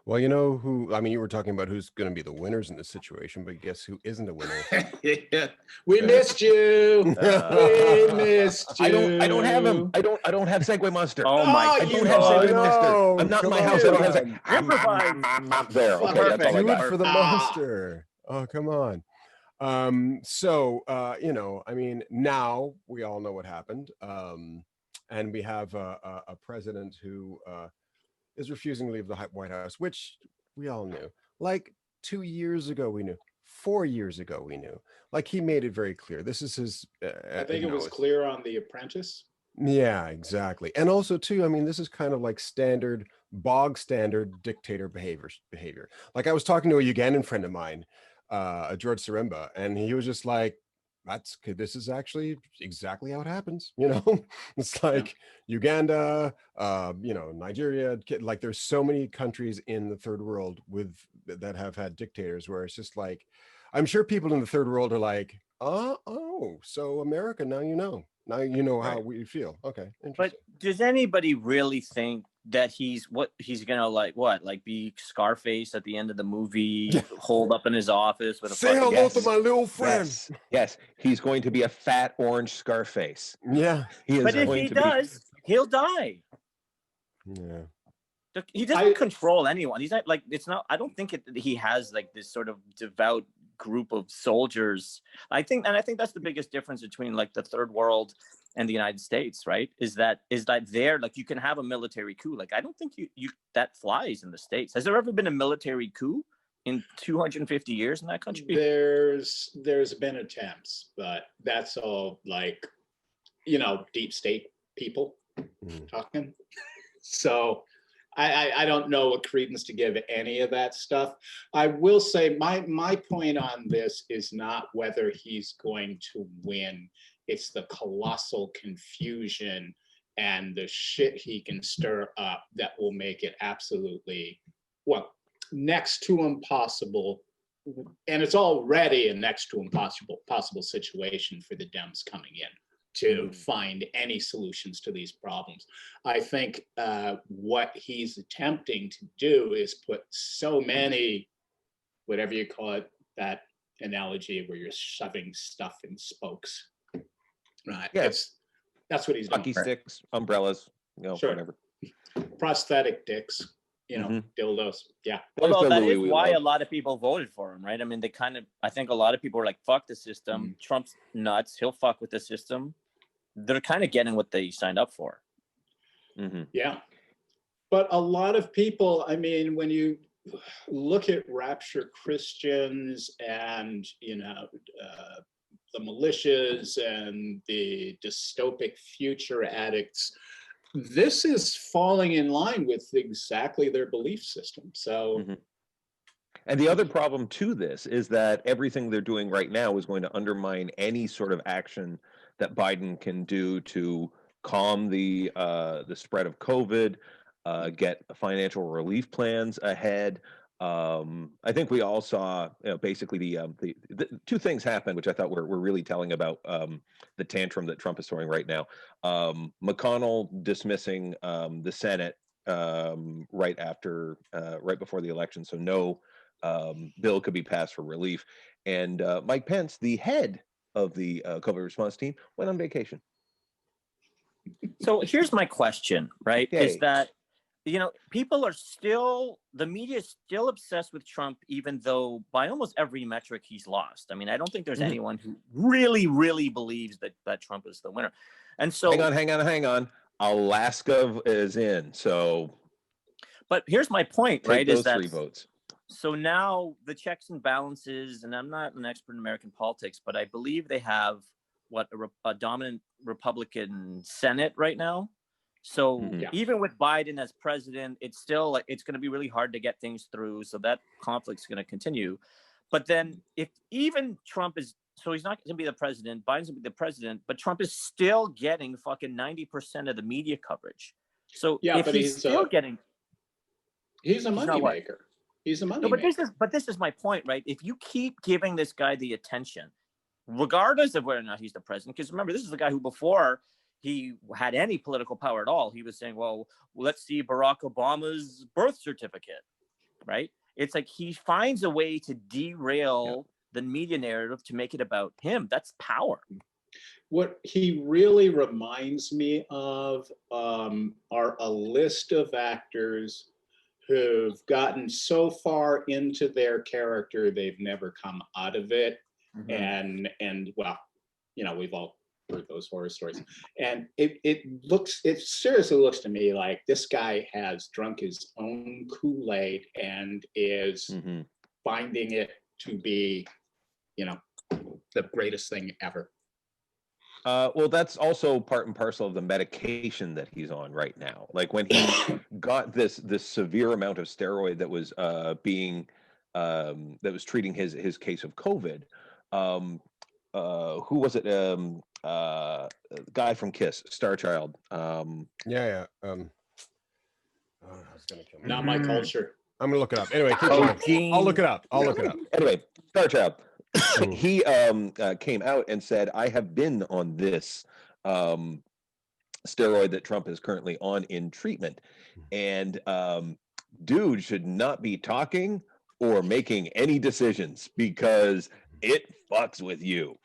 Well, you know who, I mean, you were talking about who's going to be the winners in this situation, but guess who isn't a winner? Yeah. We missed you. We missed you. I don't have him. I don't have Segway Monster. Oh my I don't have Oh, Segway Monster. no. I'm not in Come my house. I don't have on. Segway. There. Okay, that's all I Do got. it for the Ah. monster. Oh, come on. You know, I mean, now we all know what happened. And we have a president who is refusing to leave the White House, which we all knew. Like 2 years ago, we knew. 4 years ago, we knew. Like he made it very clear. This is his. I think it was clear on The Apprentice. Yeah, exactly. And also, too, I mean, this is kind of like bog standard dictator behavior. Like I was talking to a Ugandan friend of mine, George Saremba, and he was just like, this is actually exactly how it happens. You know, it's like Uganda, you know, Nigeria, like there's so many countries in the third world that have had dictators where it's just like, I'm sure people in the third world are like, oh, so America, now you know how we feel. Okay. But does anybody really think that he's gonna be Scarface at the end of the movie, holed up in his office with a say hello to my little friend? Yes, he's going to be a fat orange Scarface. Yeah, he is. But if he does, he'll die. Yeah. He doesn't control anyone. He's not like, it's not, I don't think he has like this sort of devout group of soldiers. I think that's the biggest difference between like the third world and the United States, right? Is that there, like you can have a military coup. Like, I don't think you that flies in the States. Has there ever been a military coup in 250 years in that country? There's been attempts, but that's all like, you know, deep state people talking. So I don't know what credence to give any of that stuff. I will say my point on this is not whether he's going to win. It's the colossal confusion and the shit he can stir up that will make it absolutely, well, next to impossible. And it's already a next to impossible situation for the Dems coming in to find any solutions to these problems. I think what he's attempting to do is put so many, whatever you call it, that analogy where you're shoving stuff in spokes. Right. Yes. That's what he's doing. Hockey sticks, umbrellas, you know, whatever. Prosthetic dicks, you know, dildos. Yeah. Although that is why a lot of people voted for him, right? I mean, I think a lot of people were like, fuck the system. Trump's nuts. He'll fuck with the system. They're kind of getting what they signed up for. Yeah. But a lot of people, I mean, when you look at rapture Christians and, you know, the militias and the dystopic future addicts, this is falling in line with exactly their belief system. So, and the other problem to this is that everything they're doing right now is going to undermine any sort of action that Biden can do to calm the spread of COVID, get financial relief plans ahead. I think we all saw, you know, basically the two things happened, which I thought were really telling about the tantrum that Trump is throwing right now. McConnell dismissing the Senate right before the election, so no bill could be passed for relief. And Mike Pence, the head of the COVID response team, went on vacation. So here's my question, right? Is that, you know, the media is still obsessed with Trump, even though by almost every metric he's lost. I mean, I don't think there's anyone who really, really believes that Trump is the winner. And so hang on. Alaska is in. So, but here's my point, right? Those 3 votes. So now the checks and balances, and I'm not an expert in American politics, but I believe they have a dominant Republican Senate right now. So even with Biden as president, it's still like, it's going to be really hard to get things through. So that conflict's going to continue. But then if even Trump is, so he's not going to be the president, Biden's going to be the president, but Trump is still getting fucking 90% of the media coverage. So if he's still getting, he's a moneymaker. He's a moneymaker. No, but this is my point, right? If you keep giving this guy the attention, regardless of whether or not he's the president, because remember, this is the guy who before he had any political power at all. He was saying, well, let's see Barack Obama's birth certificate, right? It's like he finds a way to derail the media narrative to make it about him. That's power. What he really reminds me of are a list of actors who've gotten so far into their character they've never come out of it. And well, you know, we've all heard those horror stories, and it seriously looks to me like this guy has drunk his own Kool-Aid and is finding it to be, you know, the greatest thing ever. Well, that's also part and parcel of the medication that he's on right now. Like when he got this severe amount of steroid that was that was treating his case of COVID. Who was it? Guy from Kiss, Starchild. Oh, I was gonna kill me. Not my culture. I'm gonna look it up. Anyway, keep going. I'll look it up. Anyway, Starchild. He came out and said, I have been on this steroid that Trump is currently on in treatment. And dude should not be talking or making any decisions because it fucks with you.